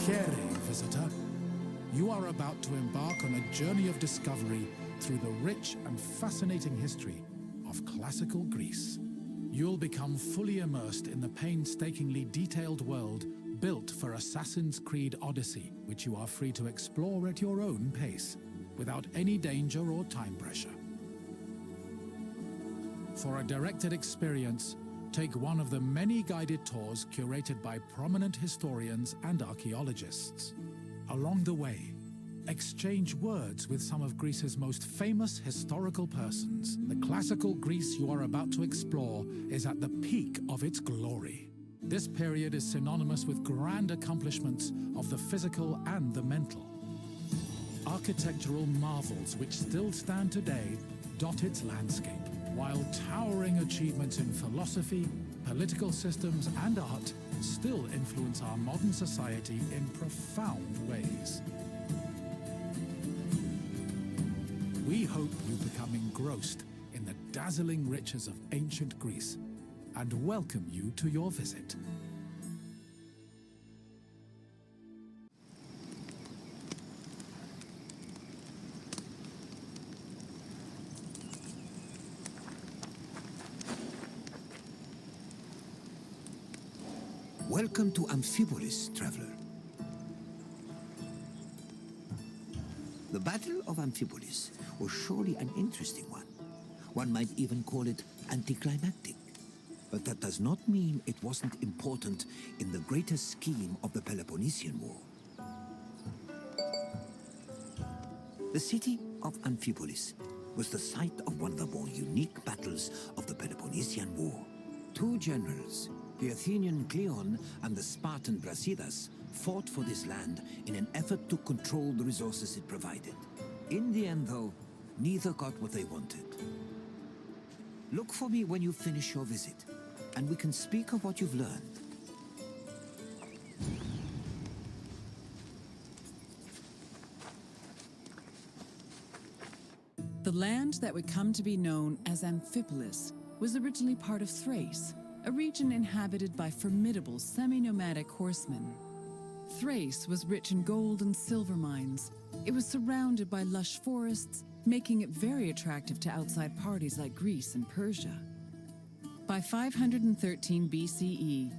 Visitor. You are about to embark on a journey of discovery through the rich and fascinating history of classical Greece. You'll become fully immersed in the painstakingly detailed world built for Assassin's Creed Odyssey, which you are free to explore at your own pace, without any danger or time pressure. For a directed experience, take one of the many guided tours curated by prominent historians and archaeologists. Along the way, exchange words with some of Greece's most famous historical persons. The classical Greece you are about to explore is at the peak of its glory. This period is synonymous with grand accomplishments of the physical and the mental. Architectural marvels which still stand today dot its landscape, while towering achievements in philosophy, political systems, and art still influence our modern society in profound ways. We hope you become engrossed in the dazzling riches of ancient Greece and welcome you to your visit. Welcome to Amphipolis, traveler. The Battle of Amphipolis was surely an interesting one. One might even call it anticlimactic. But that does not mean it wasn't important in the greater scheme of the Peloponnesian War. The city of Amphipolis was the site of one of the more unique battles of the Peloponnesian War. Two generals, the Athenian Cleon and the Spartan Brasidas, fought for this land in an effort to control the resources it provided. In the end, though, neither got what they wanted. Look for me when you finish your visit, and we can speak of what you've learned. The land that would come to be known as Amphipolis was originally part of Thrace, a region inhabited by formidable semi-nomadic horsemen. Thrace was rich in gold and silver mines. It was surrounded by lush forests, making it very attractive to outside parties like Greece and Persia. By 513 BCE,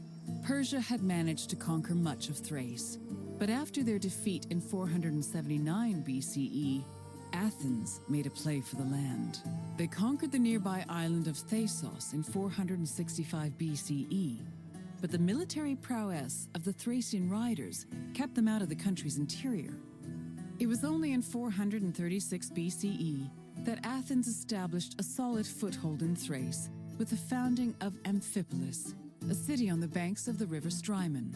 Persia had managed to conquer much of Thrace. But after their defeat in 479 BCE, Athens made a play for the land. They conquered the nearby island of Thasos in 465 BCE, but the military prowess of the Thracian riders kept them out of the country's interior. It was only in 436 BCE that Athens established a solid foothold in Thrace with the founding of Amphipolis, a city on the banks of the river Strymon.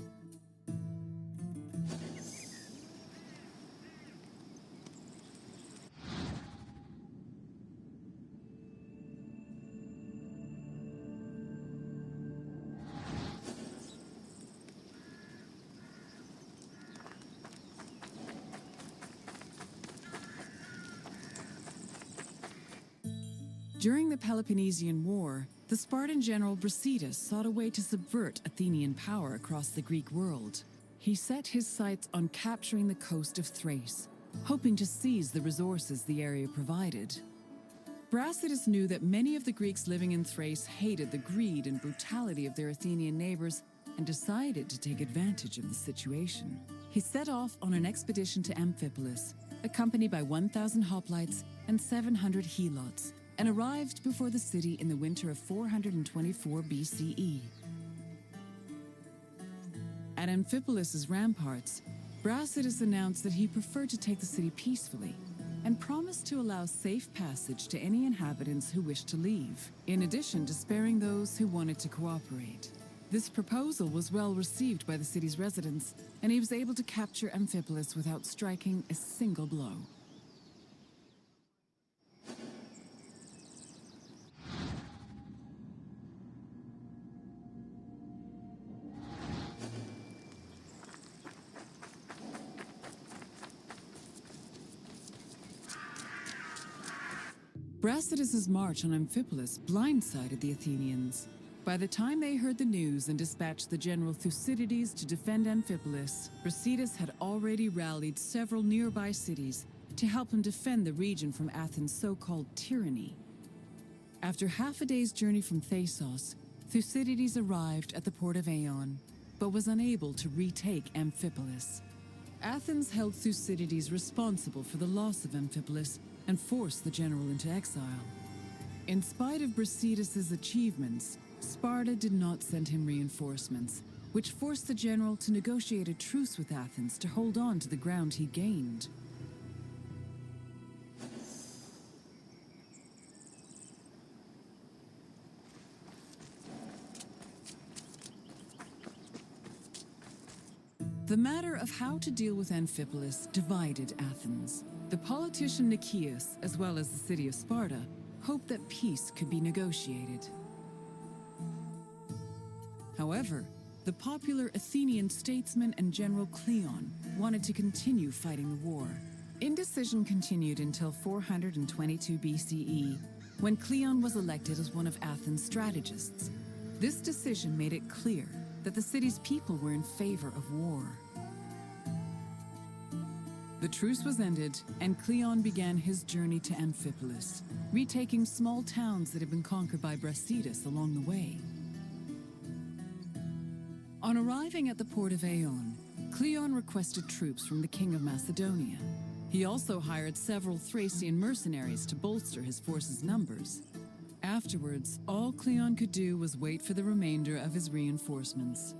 During the Peloponnesian War, the Spartan general Brasidas sought a way to subvert Athenian power across the Greek world. He set his sights on capturing the coast of Thrace, hoping to seize the resources the area provided. Brasidas knew that many of the Greeks living in Thrace hated the greed and brutality of their Athenian neighbors and decided to take advantage of the situation. He set off on an expedition to Amphipolis, accompanied by 1,000 hoplites and 700 helots, and arrived before the city in the winter of 424 BCE. At Amphipolis' ramparts, Brasidas announced that he preferred to take the city peacefully and promised to allow safe passage to any inhabitants who wished to leave, in addition to sparing those who wanted to cooperate. This proposal was well received by the city's residents, and he was able to capture Amphipolis without striking a single blow. Brasidas' march on Amphipolis blindsided the Athenians. By the time they heard the news and dispatched the general Thucydides to defend Amphipolis, Brasidas had already rallied several nearby cities to help him defend the region from Athens' so-called tyranny. After half a day's journey from Thasos, Thucydides arrived at the port of Aeon, but was unable to retake Amphipolis. Athens held Thucydides responsible for the loss of Amphipolis and forced the general into exile. In spite of Brasidas' achievements, Sparta did not send him reinforcements, which forced the general to negotiate a truce with Athens to hold on to the ground he gained. The matter of how to deal with Amphipolis divided Athens. The politician Nicias, as well as the city of Sparta, hoped that peace could be negotiated. However, the popular Athenian statesman and general Cleon wanted to continue fighting the war. Indecision continued until 422 BCE, when Cleon was elected as one of Athens' strategists. This decision made it clear that the city's people were in favor of war. The truce was ended, and Cleon began his journey to Amphipolis, retaking small towns that had been conquered by Brasidas along the way. On arriving at the port of Aeon, Cleon requested troops from the king of Macedonia. He also hired several Thracian mercenaries to bolster his force's numbers. Afterwards, all Cleon could do was wait for the remainder of his reinforcements.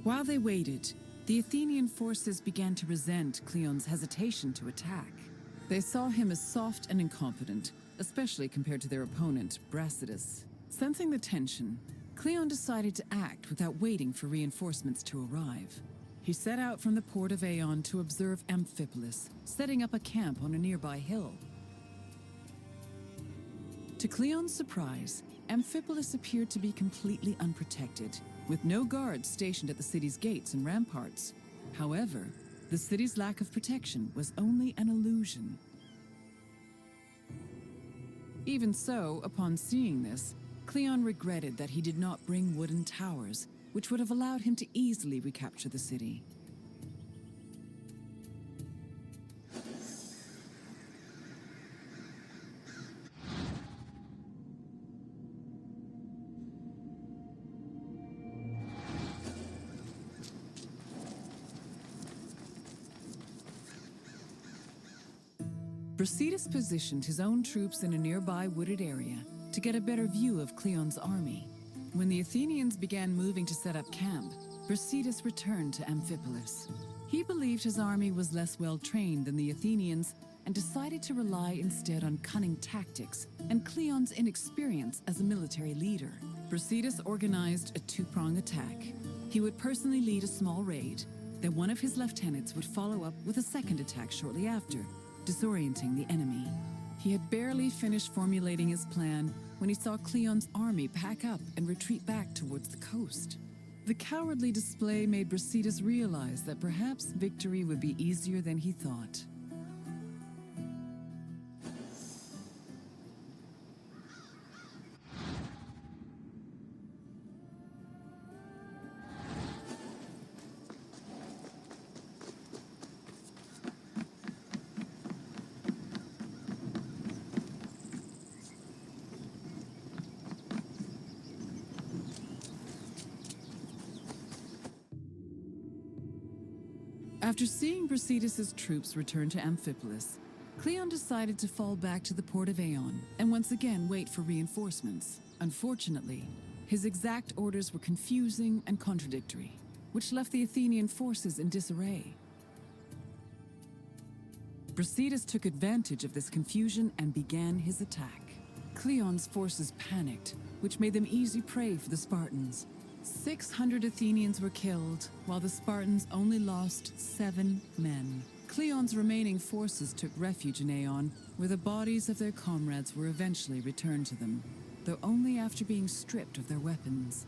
While they waited, the Athenian forces began to resent Cleon's hesitation to attack. They saw him as soft and incompetent, especially compared to their opponent, Brasidas. Sensing the tension, Cleon decided to act without waiting for reinforcements to arrive. He set out from the port of Aeon to observe Amphipolis, setting up a camp on a nearby hill. To Cleon's surprise, Amphipolis appeared to be completely unprotected, with no guards stationed at the city's gates and ramparts. However, the city's lack of protection was only an illusion. Even so, upon seeing this, Cleon regretted that he did not bring wooden towers, which would have allowed him to easily recapture the city. Brasidas positioned his own troops in a nearby wooded area to get a better view of Cleon's army. When the Athenians began moving to set up camp, Brasidas returned to Amphipolis. He believed his army was less well-trained than the Athenians and decided to rely instead on cunning tactics and Cleon's inexperience as a military leader. Brasidas organized a two-pronged attack. He would personally lead a small raid, then one of his lieutenants would follow up with a second attack shortly after, disorienting the enemy. He had barely finished formulating his plan when he saw Cleon's army pack up and retreat back towards the coast. The cowardly display made Brasidas realize that perhaps victory would be easier than he thought. After seeing Brasidas' troops return to Amphipolis, Cleon decided to fall back to the port of Aeon and once again wait for reinforcements. Unfortunately, his exact orders were confusing and contradictory, which left the Athenian forces in disarray. Brasidas took advantage of this confusion and began his attack. Cleon's forces panicked, which made them easy prey for the Spartans. 600 Athenians were killed, while the Spartans only lost 7 men. Cleon's remaining forces took refuge in Aeon, where the bodies of their comrades were eventually returned to them, though only after being stripped of their weapons.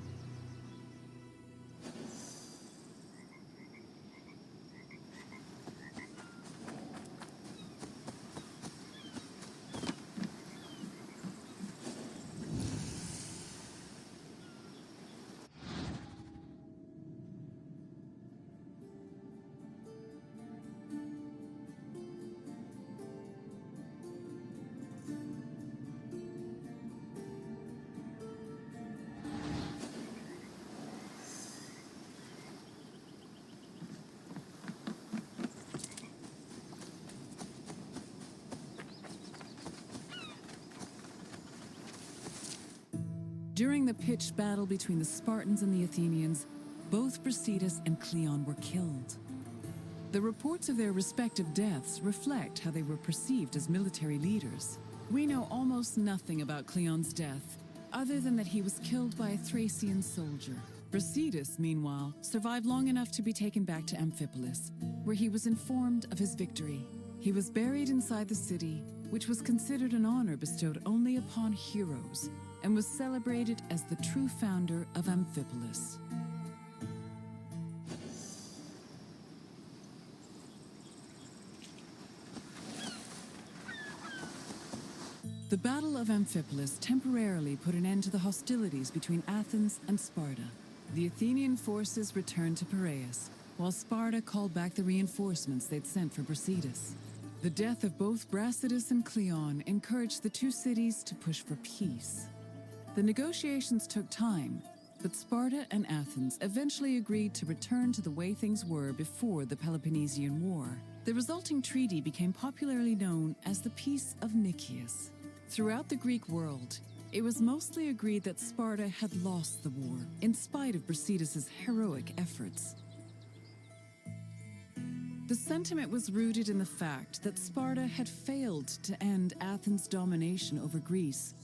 During the pitched battle between the Spartans and the Athenians, both Brasidas and Cleon were killed. The reports of their respective deaths reflect how they were perceived as military leaders. We know almost nothing about Cleon's death, other than that he was killed by a Thracian soldier. Brasidas, meanwhile, survived long enough to be taken back to Amphipolis, where he was informed of his victory. He was buried inside the city, which was considered an honor bestowed only upon heroes, and was celebrated as the true founder of Amphipolis. The Battle of Amphipolis temporarily put an end to the hostilities between Athens and Sparta. The Athenian forces returned to Piraeus, while Sparta called back the reinforcements they'd sent for Brasidas. The death of both Brasidas and Cleon encouraged the two cities to push for peace. The negotiations took time, but Sparta and Athens eventually agreed to return to the way things were before the Peloponnesian War. The resulting treaty became popularly known as the Peace of Nicaeus. Throughout the Greek world, it was mostly agreed that Sparta had lost the war, in spite of Brasidas' heroic efforts. The sentiment was rooted in the fact that Sparta had failed to end Athens' domination over Greece,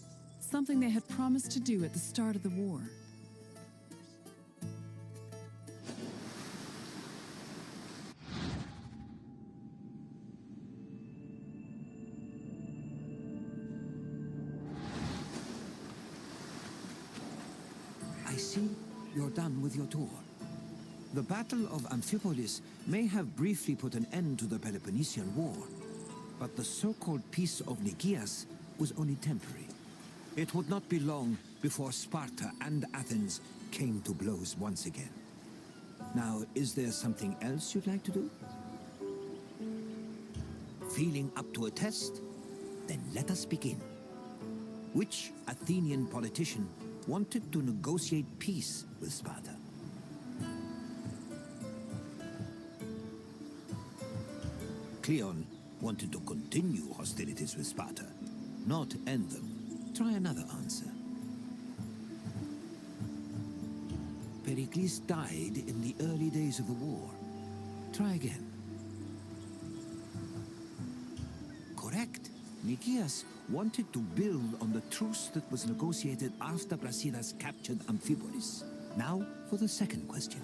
something they had promised to do at the start of the war. I see you're done with your tour. The Battle of Amphipolis may have briefly put an end to the Peloponnesian War, but the so-called Peace of Nicaeus was only temporary. It would not be long before Sparta and Athens came to blows once again. Now, is there something else you'd like to do? Feeling up to a test? Then let us begin. Which Athenian politician wanted to negotiate peace with Sparta? Cleon wanted to continue hostilities with Sparta, not end them. Try another answer. Pericles died in the early days of the war. Try again. Correct. Nicaeus wanted to build on the truce that was negotiated after Brasidas captured Amphipolis. Now for the second question.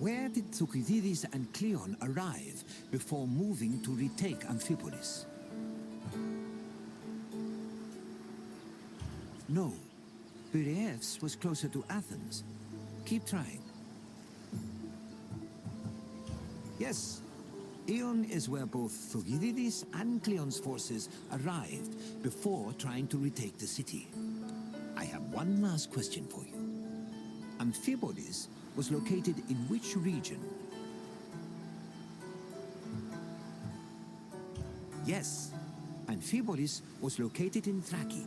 Where did Thucydides and Cleon arrive before moving to retake Amphipolis? No. Piraeus was closer to Athens. Keep trying. Yes. Ion is where both Thucydides and Cleon's forces arrived before trying to retake the city. I have one last question for you. Amphipolis was located in which region? Yes, Amphipolis was located in Thrace.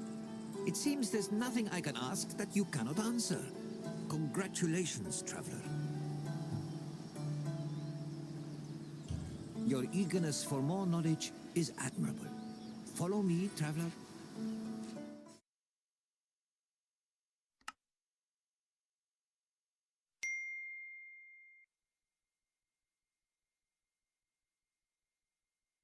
It seems there's nothing I can ask that you cannot answer. Congratulations, traveler. Your eagerness for more knowledge is admirable. Follow me, traveler.